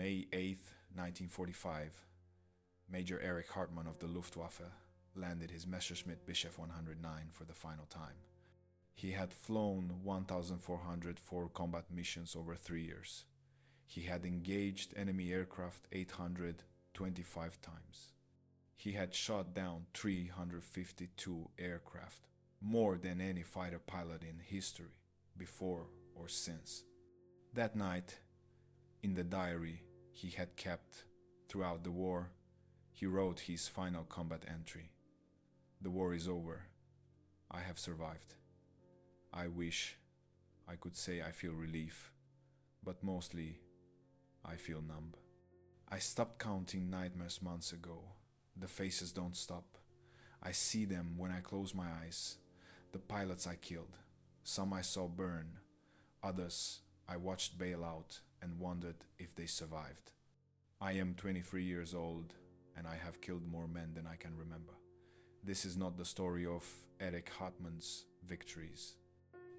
May 8, 1945, Major Erich Hartmann of the Luftwaffe landed his Messerschmitt Bischof 109 for the final time. He had flown 1,404 combat missions over 3 years. He had engaged enemy aircraft 825 times. He had shot down 352 aircraft, more than any fighter pilot in history, before or since. That night, in the diary he had kept throughout the war, he wrote his final combat entry. "The war is over. I have survived. I wish I could say I feel relief, but mostly I feel numb. I stopped counting nightmares months ago. The faces don't stop. I see them when I close my eyes. The pilots I killed. Some I saw burn. Others I watched bail out and wondered if they survived. I am 23 years old and I have killed more men than I can remember. This is not the story of Erich Hartmann's victories.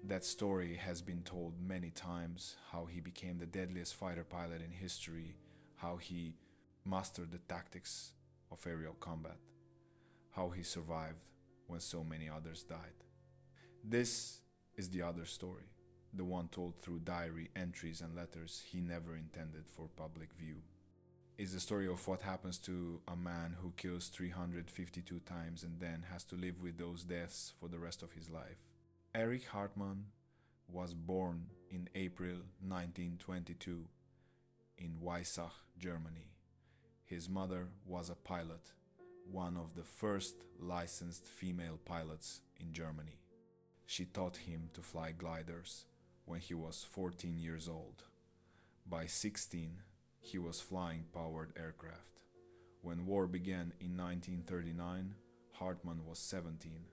That story has been told many times, how he became the deadliest fighter pilot in history, how he mastered the tactics of aerial combat, how he survived when so many others died. This is the other story, the one told through diary entries and letters he never intended for public view. It's the story of what happens to a man who kills 352 times and then has to live with those deaths for the rest of his life. Erich Hartmann was born in April 1922 in Weissach, Germany. His mother was a pilot, one of the first licensed female pilots in Germany. She taught him to fly gliders when he was 14 years old. By 16, he was flying powered aircraft. When war began in 1939, Hartmann was 17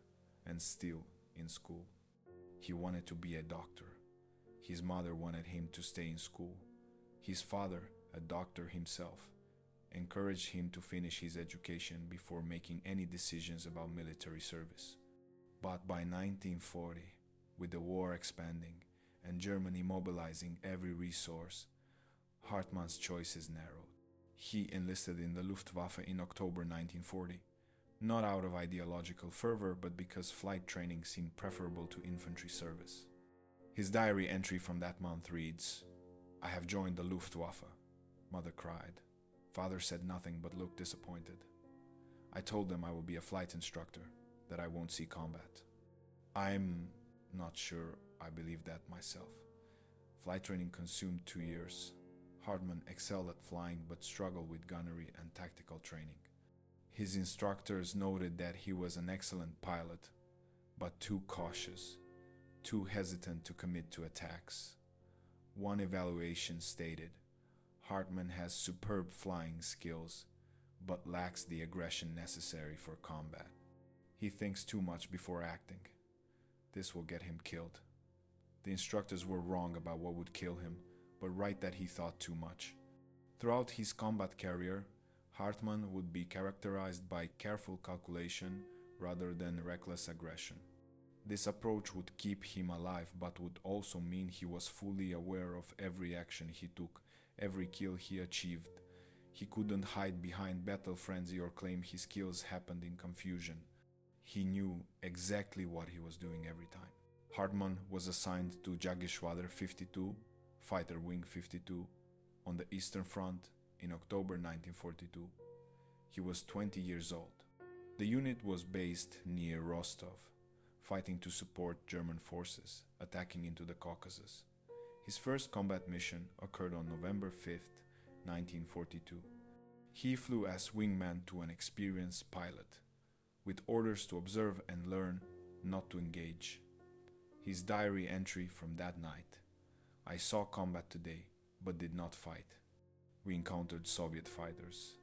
and still in school. He wanted to be a doctor. His mother wanted him to stay in school. His father, a doctor himself, encouraged him to finish his education before making any decisions about military service. But by 1940, with the war expanding and Germany mobilizing every resource, Hartmann's choices narrowed. He enlisted in the Luftwaffe in October 1940, not out of ideological fervor, but because flight training seemed preferable to infantry service. His diary entry from that month reads, "I have joined the Luftwaffe." Mother cried. Father said nothing but looked disappointed. I told them I will be a flight instructor, that I won't see combat. I'm not sure I believe that myself. Flight training consumed 2 years. Hartmann excelled at flying but struggled with gunnery and tactical training. His instructors noted that he was an excellent pilot, but too cautious, too hesitant to commit to attacks. One evaluation stated, "Hartmann has superb flying skills, but lacks the aggression necessary for combat. He thinks too much before acting. This will get him killed." The instructors were wrong about what would kill him, but right that he thought too much. Throughout his combat career, Hartmann would be characterized by careful calculation rather than reckless aggression. This approach would keep him alive, but would also mean he was fully aware of every action he took, every kill he achieved. He couldn't hide behind battle frenzy or claim his kills happened in confusion. He knew exactly what he was doing every time. Hartmann was assigned to Jagdgeschwader 52, Fighter Wing 52, on the Eastern Front in October 1942. He was 20 years old. The unit was based near Rostov, fighting to support German forces attacking into the Caucasus. His first combat mission occurred on November 5, 1942. He flew as wingman to an experienced pilot, with orders to observe and learn, not to engage. His diary entry from that night: "I saw combat today, but did not fight. We encountered Soviet fighters,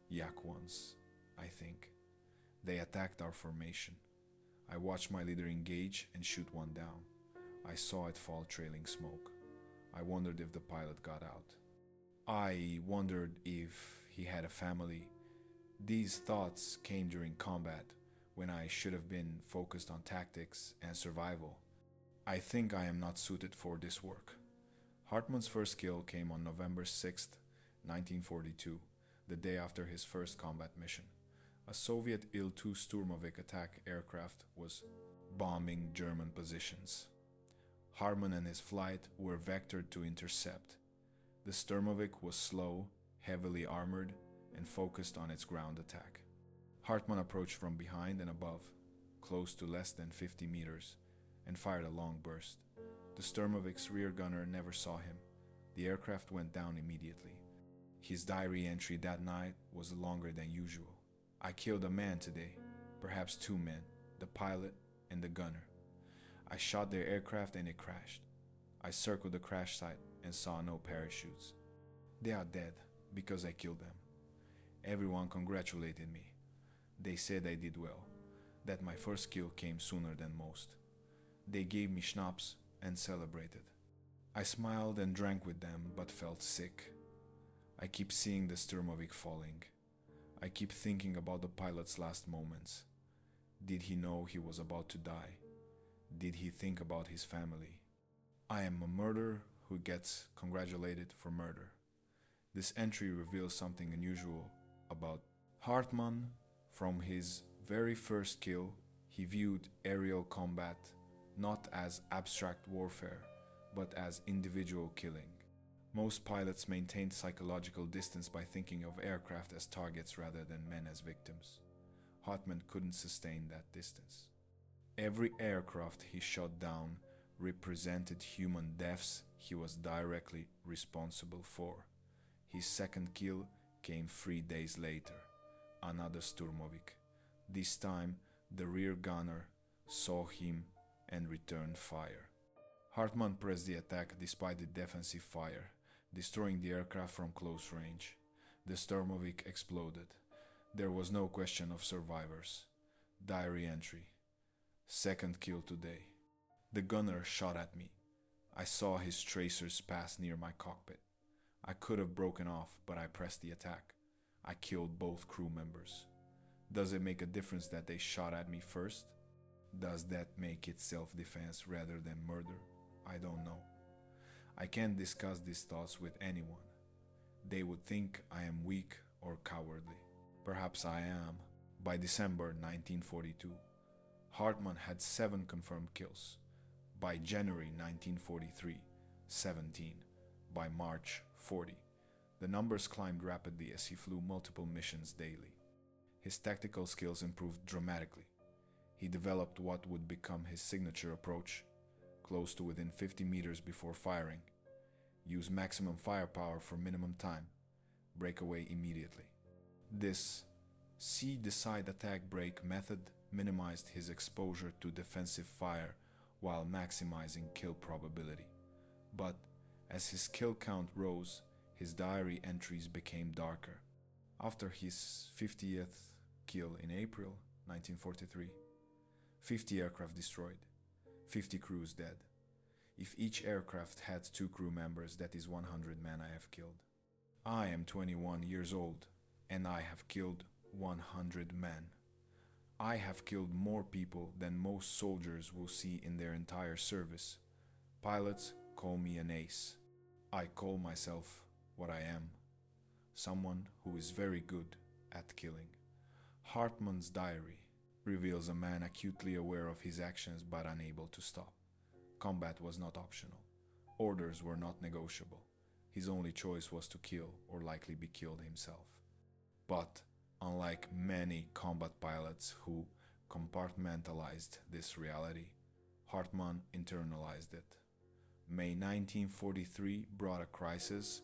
Yak ones, I think. They attacked our formation. I watched my leader engage and shoot one down. I saw it fall trailing smoke. I wondered if the pilot got out. I wondered if he had a family. These thoughts came during combat, when I should have been focused on tactics and survival. I think I am not suited for this work." Hartmann's first kill came on November 6, 1942, the day after his first combat mission. A Soviet Il-2 Sturmovik attack aircraft was bombing German positions. Hartmann and his flight were vectored to intercept. The Sturmovik was slow, heavily armored, and focused on its ground attack. Hartmann approached from behind and above, close to less than 50 meters, and fired a long burst. The Sturmovik's rear gunner never saw him. The aircraft went down immediately. His diary entry that night was longer than usual. I killed a man today, perhaps two men, the pilot and the gunner. I shot their aircraft and it crashed. I circled the crash site and saw no parachutes. They are dead because I killed them. Everyone congratulated me. They said I did well, that my first kill came sooner than most. They gave me schnapps and celebrated. I smiled and drank with them, but felt sick. I keep seeing the Sturmovik falling. I keep thinking about the pilot's last moments. Did he know he was about to die? Did he think about his family? I am a murderer who gets congratulated for murder. This entry reveals something unusual about Hartmann. From his very first kill, he viewed aerial combat not as abstract warfare, but as individual killing. Most pilots maintained psychological distance by thinking of aircraft as targets rather than men as victims. Hartmann couldn't sustain that distance. Every aircraft he shot down represented human deaths he was directly responsible for. His second kill came 3 days later. Another Sturmovik. This time, the rear gunner saw him and returned fire. Hartmann pressed the attack despite the defensive fire, destroying the aircraft from close range. The Sturmovik exploded. There was no question of survivors. Diary entry. Second kill today. The gunner shot at me. I saw his tracers pass near my cockpit. I could have broken off, but I pressed the attack. I killed both crew members. Does it make a difference that they shot at me first? Does that make it self-defense rather than murder? I don't know. I can't discuss these thoughts with anyone. They would think I am weak or cowardly. Perhaps I am. By December 1942, Hartmann had 7 confirmed kills. By January 1943, 17. By March, 40. The numbers climbed rapidly as he flew multiple missions daily. His tactical skills improved dramatically. He developed what would become his signature approach: close to within 50 meters before firing, use maximum firepower for minimum time, break away immediately. This see the side attack break method minimized his exposure to defensive fire while maximizing kill probability. But as his kill count rose, his diary entries became darker. After his 50th kill in April 1943, 50 aircraft destroyed, 50 crews dead. If each aircraft had 2 crew members, that is 100 men I have killed. I am 21 years old, and I have killed 100 men. I have killed more people than most soldiers will see in their entire service. Pilots call me an ace. I call myself what I am: someone who is very good at killing. Hartmann's diary reveals a man acutely aware of his actions but unable to stop. Combat was not optional. Orders were not negotiable. His only choice was to kill or likely be killed himself. But unlike many combat pilots who compartmentalized this reality, Hartmann internalized it. May 1943 brought a crisis.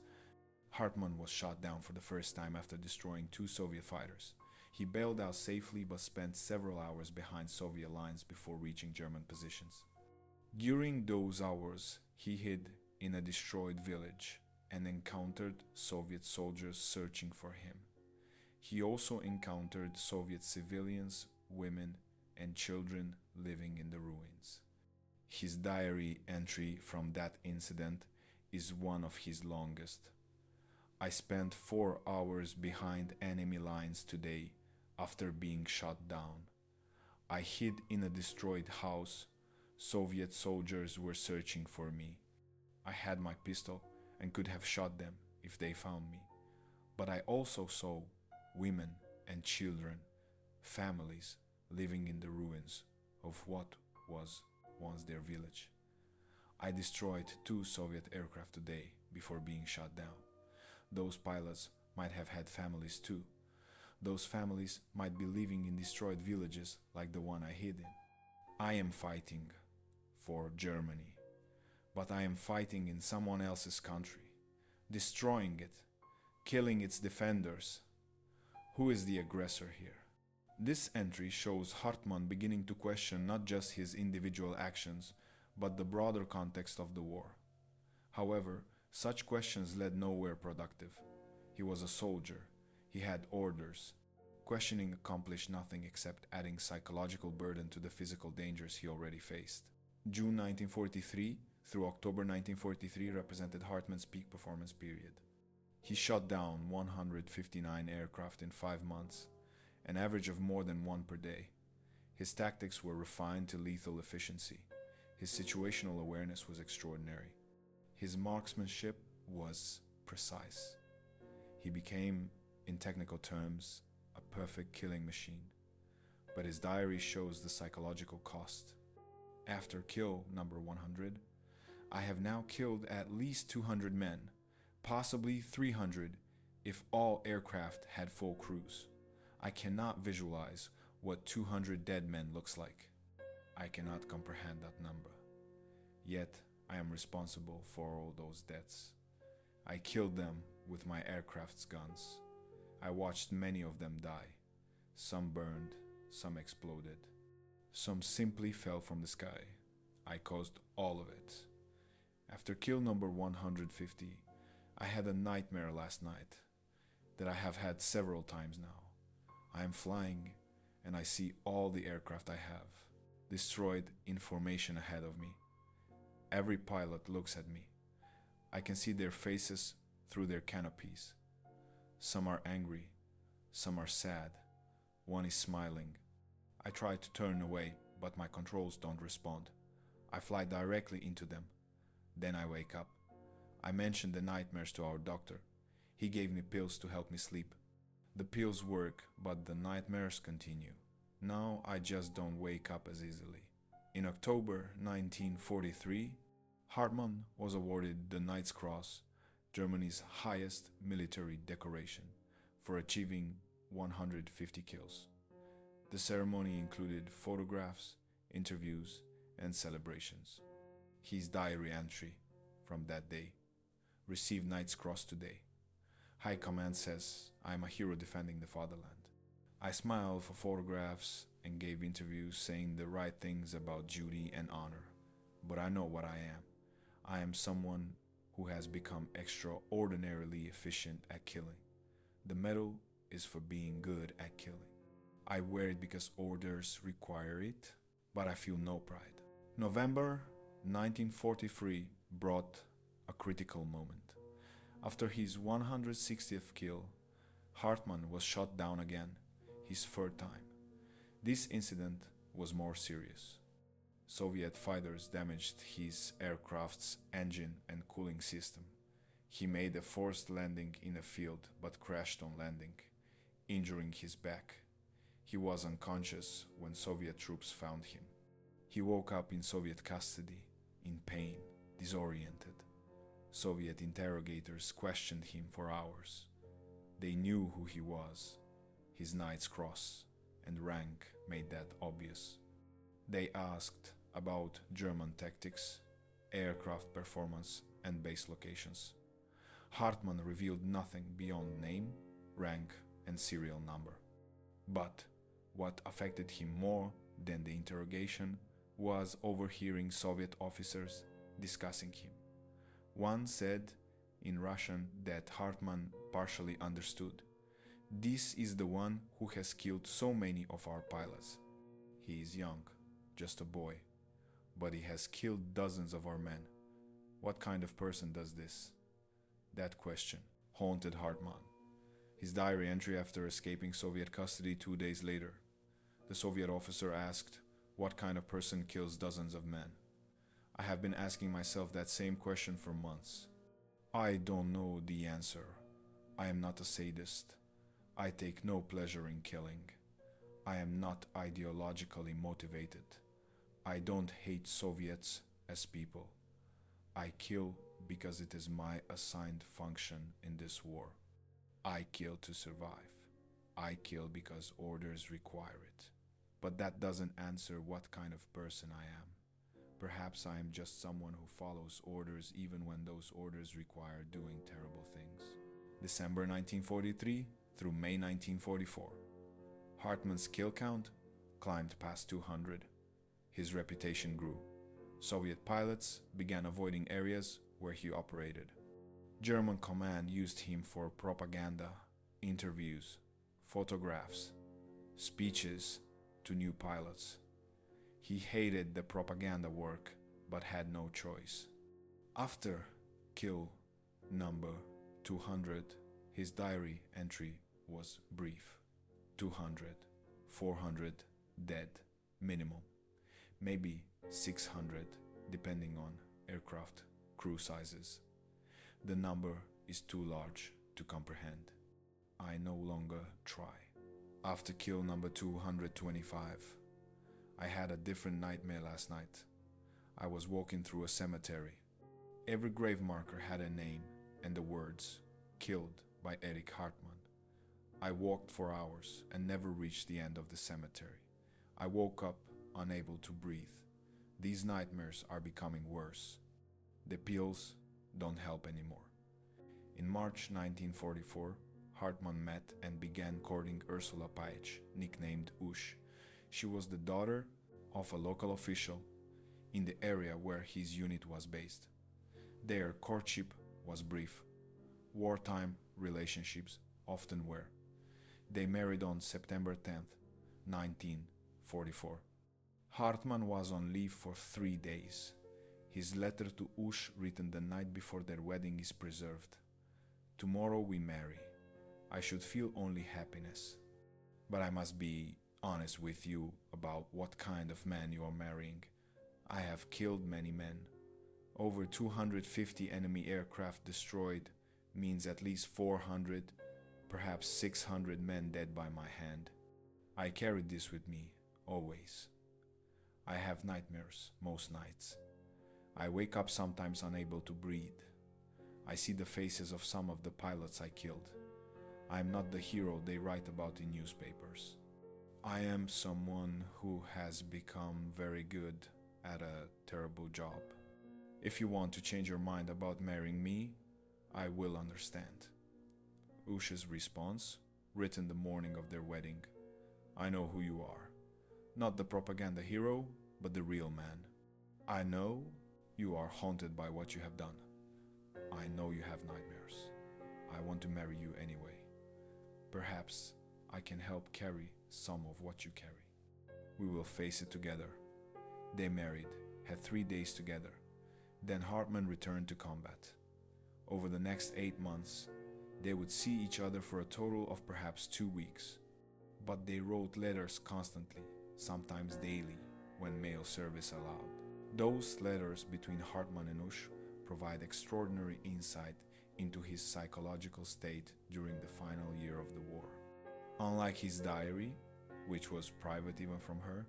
Hartmann was shot down for the first time after destroying 2 Soviet fighters. He bailed out safely but spent several hours behind Soviet lines before reaching German positions. During those hours, he hid in a destroyed village and encountered Soviet soldiers searching for him. He also encountered Soviet civilians, women, and children living in the ruins. His diary entry from that incident is one of his longest. I spent 4 hours behind enemy lines today after being shot down. I hid in a destroyed house. Soviet soldiers were searching for me. I had my pistol and could have shot them if they found me, But I also saw women and children, families living in the ruins of what was once their village. I destroyed 2 Soviet aircraft today before being shot down. Those pilots might have had families too. Those families might be living in destroyed villages like the one I hid in. I am fighting for Germany, but I am fighting in someone else's country, destroying it, killing its defenders. Who is the aggressor here? This entry shows Hartmann beginning to question not just his individual actions, but the broader context of the war. However, such questions led nowhere productive. He was a soldier. He had orders. Questioning accomplished nothing except adding psychological burden to the physical dangers he already faced. June 1943 through October 1943 represented Hartmann's peak performance period. He shot down 159 aircraft in 5 months, an average of more than 1 per day. His tactics were refined to lethal efficiency. His situational awareness was extraordinary. His marksmanship was precise. He became, in technical terms, a perfect killing machine. But his diary shows the psychological cost. After kill number 100, I have now killed at least 200 men, possibly 300 if all aircraft had full crews. I cannot visualize what 200 dead men looks like. I cannot comprehend that number. Yet, I am responsible for all those deaths. I killed them with my aircraft's guns. I watched many of them die. Some burned, some exploded. Some simply fell from the sky. I caused all of it. After kill number 150, I had a nightmare last night that I have had several times now. I am flying and I see all the aircraft I have, destroyed in formation ahead of me. Every pilot looks at me. I can see their faces through their canopies. Some are angry, some are sad, one is smiling. I try to turn away, but my controls don't respond. I fly directly into them. Then I wake up. I mentioned the nightmares to our doctor. He gave me pills to help me sleep. The pills work, but the nightmares continue. Now I just don't wake up as easily. In October 1943, Hartmann was awarded the Knight's Cross, Germany's highest military decoration, for achieving 150 kills. The ceremony included photographs, interviews, and celebrations. His diary entry from that day: received Knight's Cross today. High Command says I am a hero defending the fatherland. I smiled for photographs and gave interviews saying the right things about duty and honor. But I know what I am. I am someone who has become extraordinarily efficient at killing. The medal is for being good at killing. I wear it because orders require it, but I feel no pride. November 1943 brought a critical moment. After his 160th kill, Hartmann was shot down again, his 3rd time. This incident was more serious. Soviet fighters damaged his aircraft's engine and cooling system. He made a forced landing in a field but crashed on landing, injuring his back. He was unconscious when Soviet troops found him. He woke up in Soviet custody, in pain, disoriented. Soviet interrogators questioned him for hours. They knew who he was. His Knight's Cross and rank made that obvious. They asked about German tactics, aircraft performance, and base locations. Hartmann revealed nothing beyond name, rank, and serial number. But what affected him more than the interrogation was overhearing Soviet officers discussing him. One said in Russian that Hartmann partially understood. This is the one who has killed so many of our pilots. He is young, just a boy, but he has killed dozens of our men. What kind of person does this? That question haunted Hartmann. His diary entry after escaping Soviet custody 2 days later. The Soviet officer asked, "What kind of person kills dozens of men?" I have been asking myself that same question for months. I don't know the answer. I am not a sadist. I take no pleasure in killing. I am not ideologically motivated. I don't hate Soviets as people. I kill because it is my assigned function in this war. I kill to survive. I kill because orders require it. But that doesn't answer what kind of person I am. Perhaps I am just someone who follows orders even when those orders require doing terrible things. December 1943 through May 1944. Hartmann's kill count climbed past 200. His reputation grew. Soviet pilots began avoiding areas where he operated. German command used him for propaganda, interviews, photographs, speeches to new pilots. He hated the propaganda work but had no choice. After kill number 200, his diary entry was brief. 200, 400 dead, minimum. Maybe 600, depending on aircraft crew sizes. The number is too large to comprehend. I no longer try. After kill number 225, I had a different nightmare last night. I was walking through a cemetery. Every grave marker had a name and the words, "Killed by Erich Hartmann." I walked for hours and never reached the end of the cemetery. I woke up unable to breathe. These nightmares are becoming worse. The pills don't help anymore. In March 1944, Hartmann met and began courting Ursula, nicknamed Ush. She was the daughter of a local official in the area where his unit was based. Their courtship was brief. Wartime relationships often were. They married on September 10th, 1944. Hartmann was on leave for 3 days. His letter to Ush, written the night before their wedding, is preserved. "Tomorrow we marry. I should feel only happiness. But I must be honest with you about what kind of man you are marrying. I have killed many men. Over 250 enemy aircraft destroyed means at least 400, perhaps 600 men dead by my hand. I carried this with me, always. I have nightmares most nights. I wake up sometimes unable to breathe. I see the faces of some of the pilots I killed. I am not the hero they write about in newspapers. I am someone who has become very good at a terrible job. If you want to change your mind about marrying me, I will understand." Ush's response, written the morning of their wedding: "I know who you are. Not the propaganda hero, but the real man. I know you are haunted by what you have done. I know you have nightmares. I want to marry you anyway. Perhaps I can help carry some of what you carry. We will face it together." They married, had 3 days together. Then Hartmann returned to combat. Over the next 8 months, they would see each other for a total of perhaps 2 weeks. But they wrote letters constantly, sometimes daily, when mail service allowed. Those letters between Hartmann and Ush provide extraordinary insight into his psychological state during the final year of the war. Unlike his diary, which was private even from her,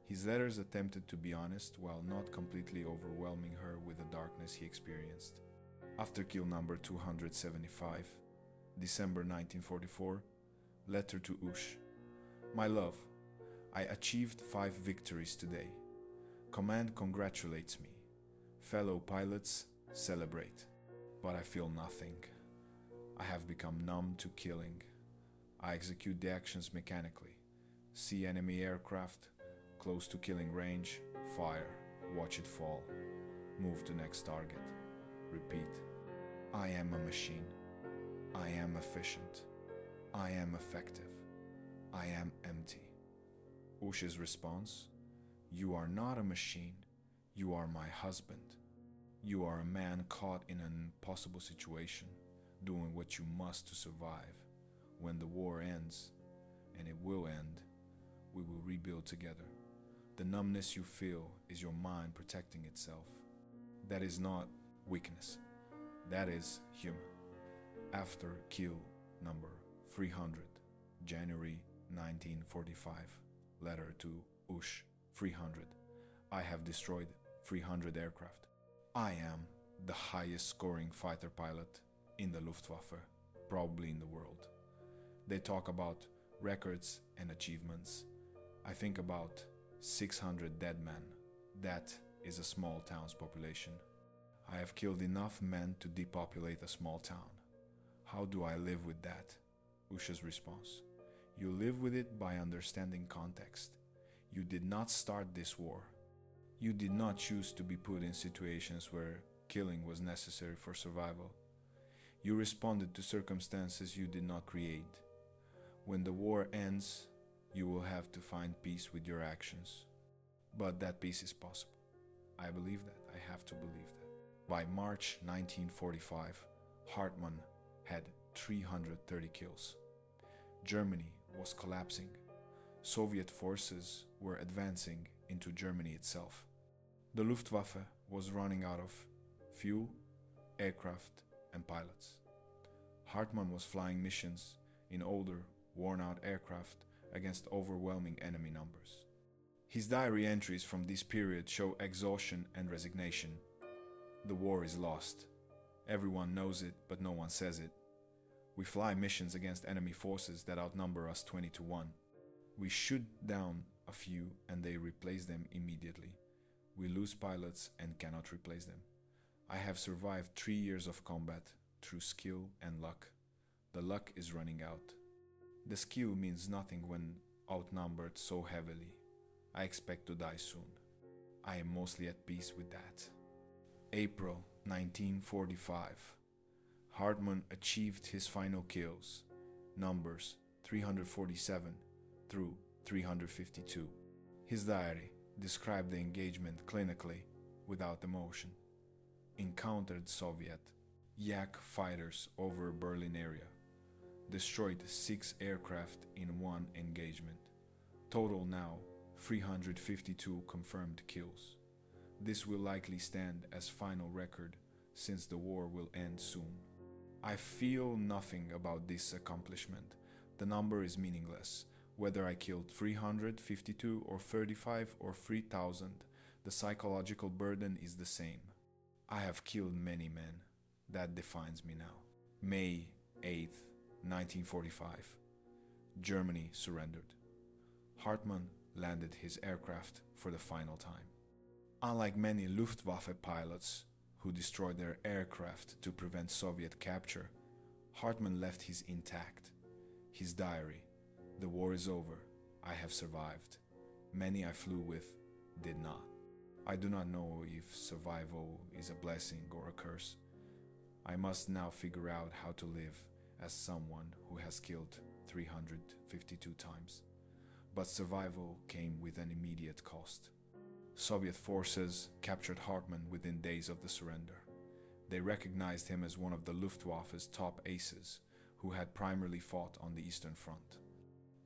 his letters attempted to be honest while not completely overwhelming her with the darkness he experienced. After kill number 275, December 1944, letter to Ush: "My love, I achieved 5 victories today. Command congratulates me. Fellow pilots celebrate. But I feel nothing. I have become numb to killing. I execute the actions mechanically. See enemy aircraft, close to killing range, fire, watch it fall. Move to next target. Repeat. I am a machine. I am efficient. I am effective. I am empty." Ush's response: "You are not a machine. You are my husband. You are a man caught in an impossible situation, doing what you must to survive. When the war ends, and it will end, we will rebuild together. The numbness you feel is your mind protecting itself. That is not weakness. That is human." After kill number 300, January 1945. Letter to Ush 300. I have destroyed 300 aircraft. I am the highest scoring fighter pilot in the Luftwaffe, probably in the world. They talk about records and achievements. I think about 600 dead men. That is a small town's population. I have killed enough men to depopulate a small town. How do I live with that? Usha's response. You live with it by understanding context. You did not start this war. You did not choose to be put in situations where killing was necessary for survival. You responded to circumstances you did not create. When the war ends, you will have to find peace with your actions. But that peace is possible. I believe that. I have to believe that. By March 1945, Hartmann had 330 kills. Germany was collapsing. Soviet forces were advancing into Germany itself. The Luftwaffe was running out of fuel, aircraft, and pilots. Hartmann was flying missions in older, worn-out aircraft against overwhelming enemy numbers. His diary entries from this period show exhaustion and resignation. The war is lost. Everyone knows it, but no one says it. We fly missions against enemy forces that outnumber us 20 to 1. We shoot down a few and they replace them immediately. We lose pilots and cannot replace them. I have survived 3 years of combat through skill and luck. The luck is running out. The skill means nothing when outnumbered so heavily. I expect to die soon. I am mostly at peace with that. April 1945. Hartmann achieved his final kills, numbers 347 through 352. His diary described the engagement clinically, without emotion. Encountered Soviet Yak fighters over Berlin area. Destroyed 6 aircraft in one engagement. Total now 352 confirmed kills. This will likely stand as final record since the war will end soon. I feel nothing about this accomplishment. The number is meaningless. Whether I killed 352 or 35 or 3,000, the psychological burden is the same. I have killed many men. That defines me now. May 8th, 1945. Germany surrendered. Hartmann landed his aircraft for the final time. Unlike many Luftwaffe pilots who destroyed their aircraft to prevent Soviet capture, Hartmann left his intact. His diary: the war is over, I have survived. Many I flew with did not. I do not know if survival is a blessing or a curse. I must now figure out how to live as someone who has killed 352 times. But survival came with an immediate cost. Soviet forces captured Hartmann within days of the surrender. They recognized him as one of the Luftwaffe's top aces, who had primarily fought on the Eastern Front.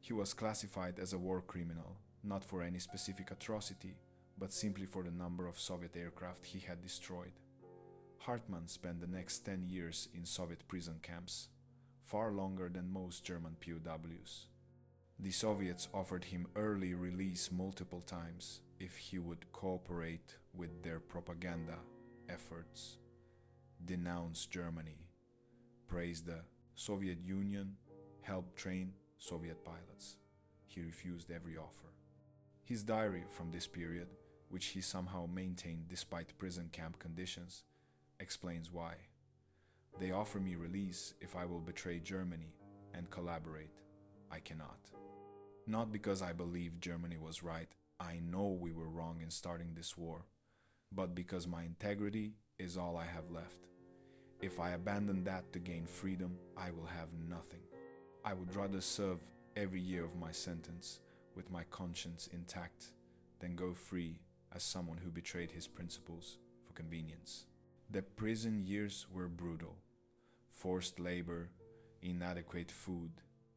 He was classified as a war criminal, not for any specific atrocity, but simply for the number of Soviet aircraft he had destroyed. Hartmann spent the next 10 years in Soviet prison camps, far longer than most German POWs. The Soviets offered him early release multiple times if he would cooperate with their propaganda efforts, denounce Germany, praise the Soviet Union, help train Soviet pilots. He refused every offer. His diary from this period, which he somehow maintained despite prison camp conditions, explains why. They offer me release if I will betray Germany and collaborate. I cannot. Not because I believe Germany was right, I know we were wrong in starting this war, but because my integrity is all I have left. If I abandon that to gain freedom, I will have nothing. I would rather serve every year of my sentence with my conscience intact than go free as someone who betrayed his principles for convenience. The prison years were brutal. Forced labor, inadequate food,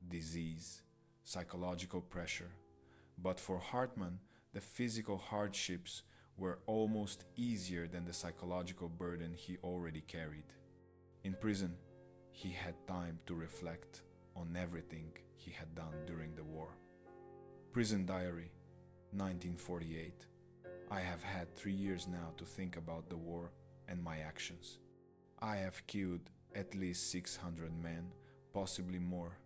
disease, psychological pressure. But for Hartmann, the physical hardships were almost easier than the psychological burden he already carried. In prison, he had time to reflect on everything he had done during the war. Prison Diary, 1948. I have had 3 years now to think about the war and my actions. I have killed at least 600 men, possibly more.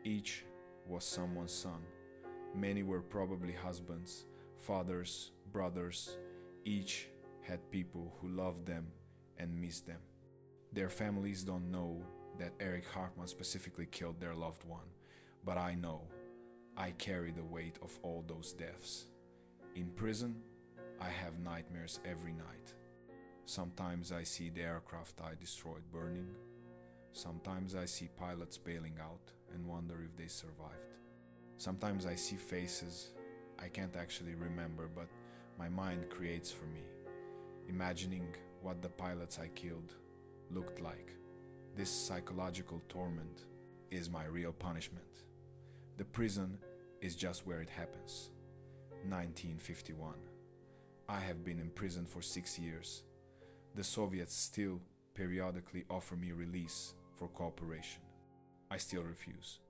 Each was someone's son. Many were probably husbands, fathers, brothers. Each had people who loved them and missed them. Their families don't know that Erich Hartmann specifically killed their loved one, but I know. I carry the weight of all those deaths. In prison, I have nightmares every night. Sometimes I see the aircraft I destroyed burning. Sometimes I see pilots bailing out and wonder if they survived. Sometimes I see faces I can't actually remember, but my mind creates for me, imagining what the pilots I killed looked like. This psychological torment is my real punishment. The prison is just where it happens. 1951. I have been in prison for 6 years. The Soviets still periodically offer me release for cooperation. I still refuse.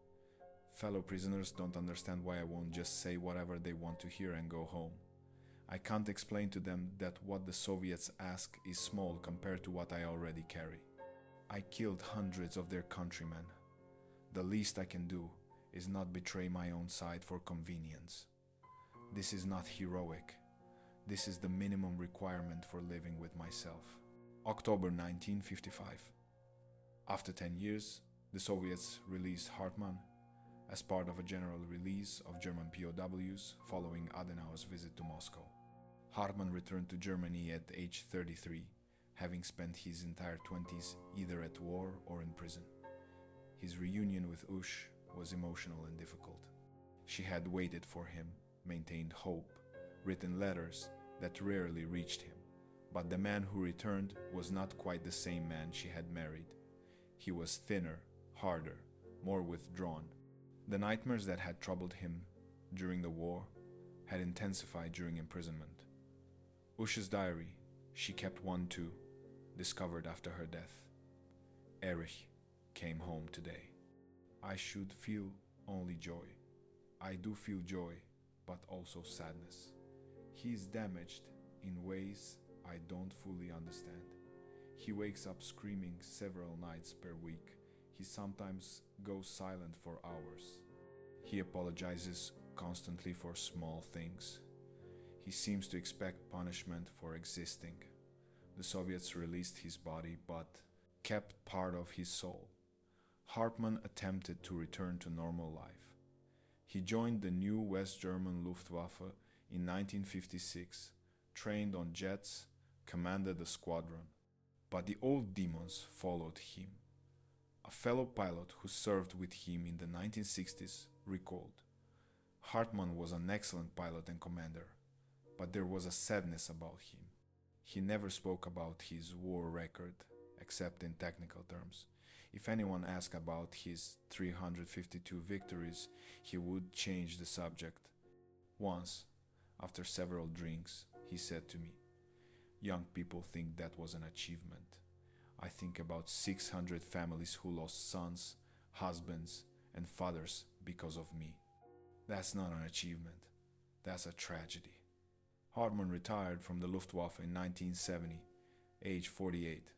Fellow prisoners don't understand why I won't just say whatever they want to hear and go home. I can't explain to them that what the Soviets ask is small compared to what I already carry. I killed hundreds of their countrymen. The least I can do is not betray my own side for convenience. This is not heroic. This is the minimum requirement for living with myself. October 1955. After 10 years, the Soviets released Hartmann as part of a general release of German POWs following Adenauer's visit to Moscow. Hartmann returned to Germany at age 33, having spent his entire 20s either at war or in prison. His reunion with Ush was emotional and difficult. She had waited for him, maintained hope, written letters that rarely reached him. But the man who returned was not quite the same man she had married. He was thinner, harder, more withdrawn. The nightmares that had troubled him during the war had intensified during imprisonment. Ush's diary, she kept one too, discovered after her death. Erich came home today. I should feel only joy. I do feel joy, but also sadness. He is damaged in ways I don't fully understand. He wakes up screaming several nights per week. He sometimes goes silent for hours. He apologizes constantly for small things. He seems to expect punishment for existing. The Soviets released his body but kept part of his soul. Hartmann attempted to return to normal life. He joined the new West German Luftwaffe in 1956, trained on jets, commanded a squadron. But the old demons followed him. A fellow pilot who served with him in the 1960s recalled, Hartmann was an excellent pilot and commander, but there was a sadness about him. He never spoke about his war record, except in technical terms. If anyone asked about his 352 victories, he would change the subject. Once, after several drinks, he said to me, "Young people think that was an achievement. I think about 600 families who lost sons, husbands, and fathers because of me. That's not an achievement. That's a tragedy." Hartmann retired from the Luftwaffe in 1970, age 48.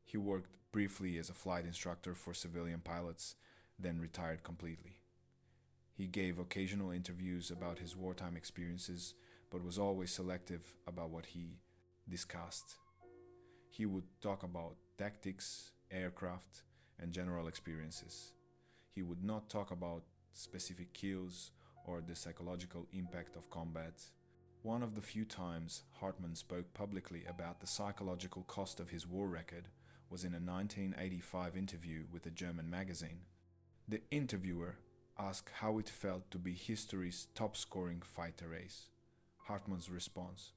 He worked briefly as a flight instructor for civilian pilots, then retired completely. He gave occasional interviews about his wartime experiences, but was always selective about what he discussed. He would talk about tactics, aircraft, and general experiences. He would not talk about specific kills or the psychological impact of combat. One of the few times Hartmann spoke publicly about the psychological cost of his war record was in a 1985 interview with a German magazine. The interviewer asked how it felt to be history's top-scoring fighter ace. Hartmann's response: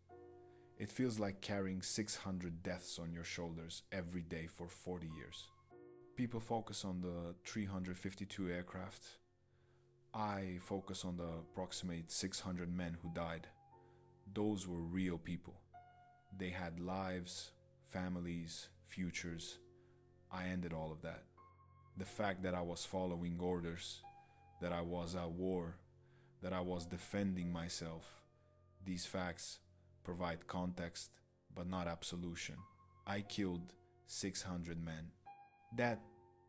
"It feels like carrying 600 deaths on your shoulders every day for 40 years." People focus on the 352 aircraft. I focus on the approximate 600 men who died. Those were real people. They had lives, families, futures. I ended all of that. The fact that I was following orders, that I was at war, that I was defending myself, these facts provide context but not absolution. I killed 600 men. That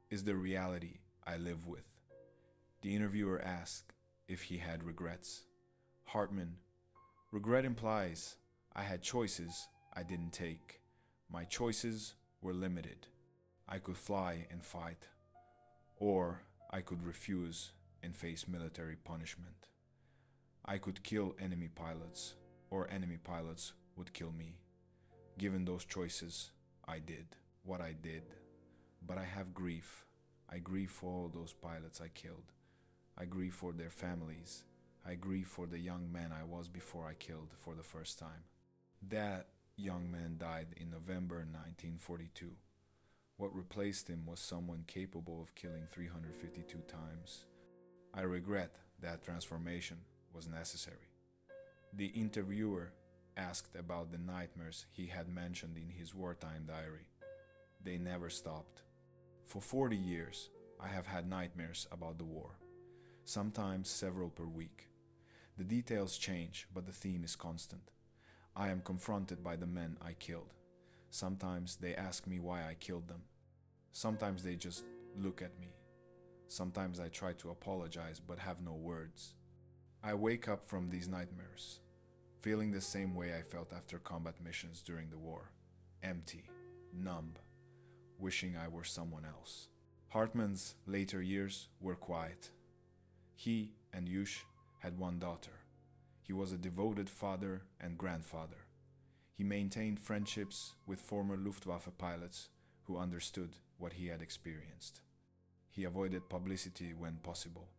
is the reality I live with. The interviewer asked if he had regrets. Hartmann: regret implies I had choices I didn't take. My choices were limited. I could fly and fight, or I could refuse and face military punishment. I could kill enemy pilots, or enemy pilots would kill me. Given those choices, I did what I did. But I have grief. I grieve for all those pilots I killed. I grieve for their families. I grieve for the young man I was before I killed for the first time. That young man died in November 1942. What replaced him was someone capable of killing 352 times. I regret that transformation was necessary. The interviewer asked about the nightmares he had mentioned in his wartime diary. They never stopped. For 40 years, I have had nightmares about the war, sometimes several per week. The details change, but the theme is constant. I am confronted by the men I killed. Sometimes they ask me why I killed them. Sometimes they just look at me. Sometimes I try to apologize but have no words. I wake up from these nightmares, feeling the same way I felt after combat missions during the war. Empty, numb, wishing I were someone else. Hartmann's later years were quiet. He and Yush had one daughter. He was a devoted father and grandfather. He maintained friendships with former Luftwaffe pilots who understood what he had experienced. He avoided publicity when possible.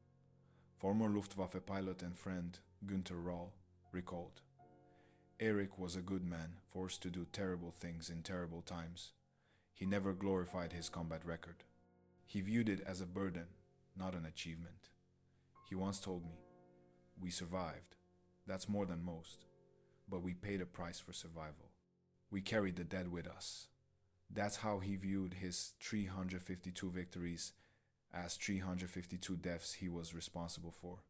Former Luftwaffe pilot and friend Günther Roll recalled, "Erich was a good man, forced to do terrible things in terrible times. He never glorified his combat record. He viewed it as a burden, not an achievement. He once told me, 'We survived. That's more than most. But we paid a price for survival. We carried the dead with us.'" That's how he viewed his 352 victories, as 352 deaths he was responsible for,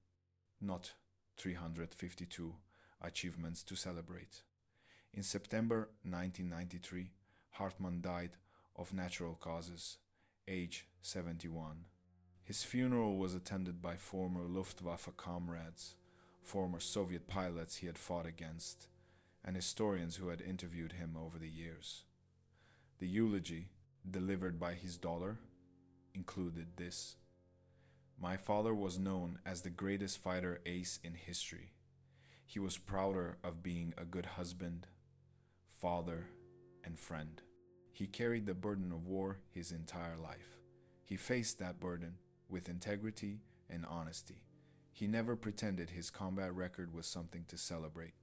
not 352 achievements to celebrate. In September 1993, Hartmann died of natural causes, age 71. His funeral was attended by former Luftwaffe comrades, former Soviet pilots he had fought against, and historians who had interviewed him over the years. The eulogy, delivered by his daughter, included this: "My father was known as the greatest fighter ace in history. He was prouder of being a good husband, father, and friend. He carried the burden of war his entire life. He faced that burden with integrity and honesty. He never pretended his combat record was something to celebrate.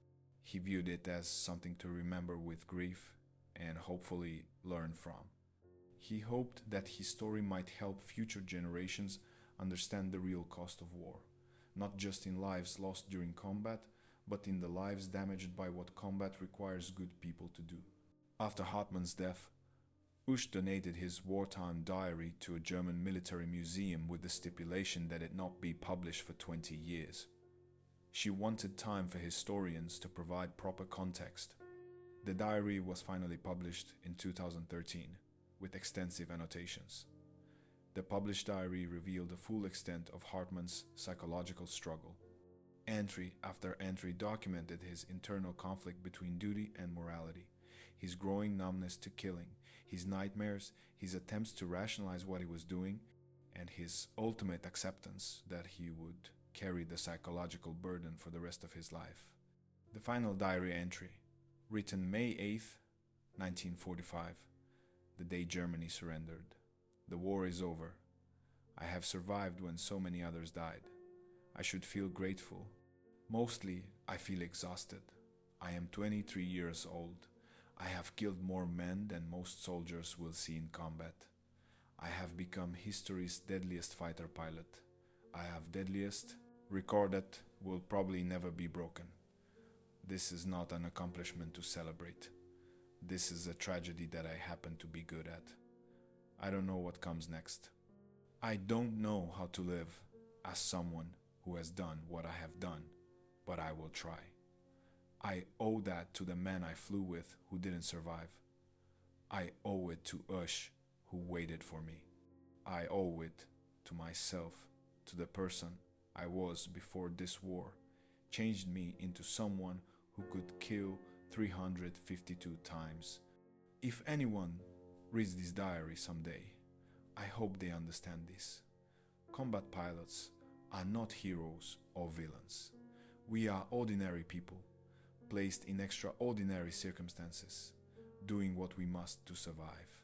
He viewed it as something to remember with grief and hopefully learn from. He hoped that his story might help future generations understand the real cost of war, not just in lives lost during combat, but in the lives damaged by what combat requires good people to do." After Hartmann's death, Ush donated his wartime diary to a German military museum with the stipulation that it not be published for 20 years. She wanted time for historians to provide proper context. The diary was finally published in 2013 with extensive annotations. The published diary revealed the full extent of Hartmann's psychological struggle. Entry after entry documented his internal conflict between duty and morality, his growing numbness to killing, his nightmares, his attempts to rationalize what he was doing, and his ultimate acceptance that he would carry the psychological burden for the rest of his life. The final diary entry, written May 8th, 1945, the day Germany surrendered. "The war is over. I have survived when so many others died. I should feel grateful. Mostly, I feel exhausted. I am 23 years old. I have killed more men than most soldiers will see in combat. I have become history's deadliest fighter pilot. I have deadliest record that will probably never be broken. This is not an accomplishment to celebrate. This is a tragedy that I happen to be good at. I don't know what comes next. I don't know how to live as someone who has done what I have done, but I will try. I owe that to the man I flew with who didn't survive. I owe it to Ush who waited for me. I owe it to myself, to the person I was before this war changed me into someone who could kill 352 times. If anyone reads this diary someday, I hope they understand this. Combat pilots are not heroes or villains. We are ordinary people, placed in extraordinary circumstances, doing what we must to survive.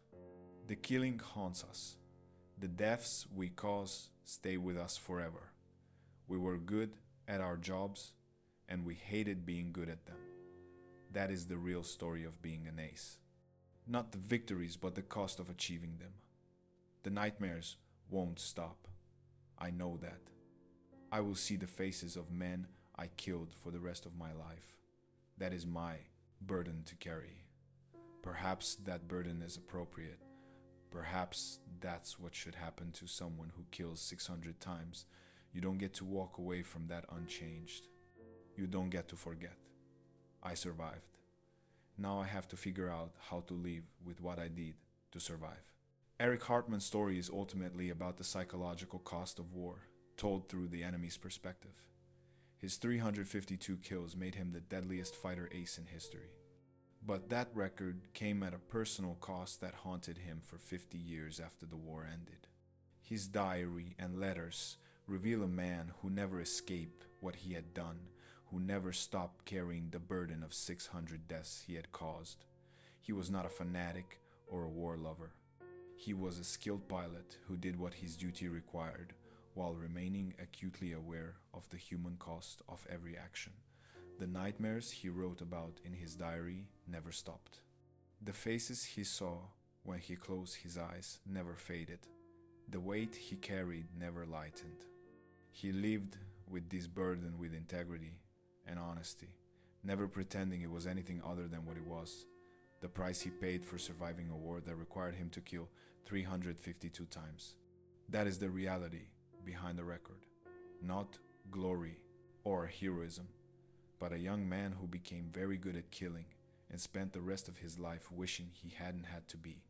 The killing haunts us. The deaths we cause stay with us forever. We were good at our jobs, and we hated being good at them. That is the real story of being an ace. Not the victories, but the cost of achieving them. The nightmares won't stop. I know that. I will see the faces of men I killed for the rest of my life. That is my burden to carry. Perhaps that burden is appropriate. Perhaps that's what should happen to someone who kills 600 times. You don't get to walk away from that unchanged. You don't get to forget. I survived. Now I have to figure out how to live with what I did to survive. Erich Hartmann's story is ultimately about the psychological cost of war, told through the enemy's perspective. His 352 kills made him the deadliest fighter ace in history. But that record came at a personal cost that haunted him for 50 years after the war ended. His diary and letters reveal a man who never escaped what he had done, who never stopped carrying the burden of 600 deaths he had caused. He was not a fanatic or a war lover. He was a skilled pilot who did what his duty required, while remaining acutely aware of the human cost of every action. The nightmares he wrote about in his diary never stopped. The faces he saw when he closed his eyes never faded. The weight he carried never lightened. He lived with this burden with integrity and honesty, never pretending it was anything other than what it was. The price he paid for surviving a war that required him to kill 352 times. That is the reality behind the record. Not glory or heroism, but a young man who became very good at killing and spent the rest of his life wishing he hadn't had to be.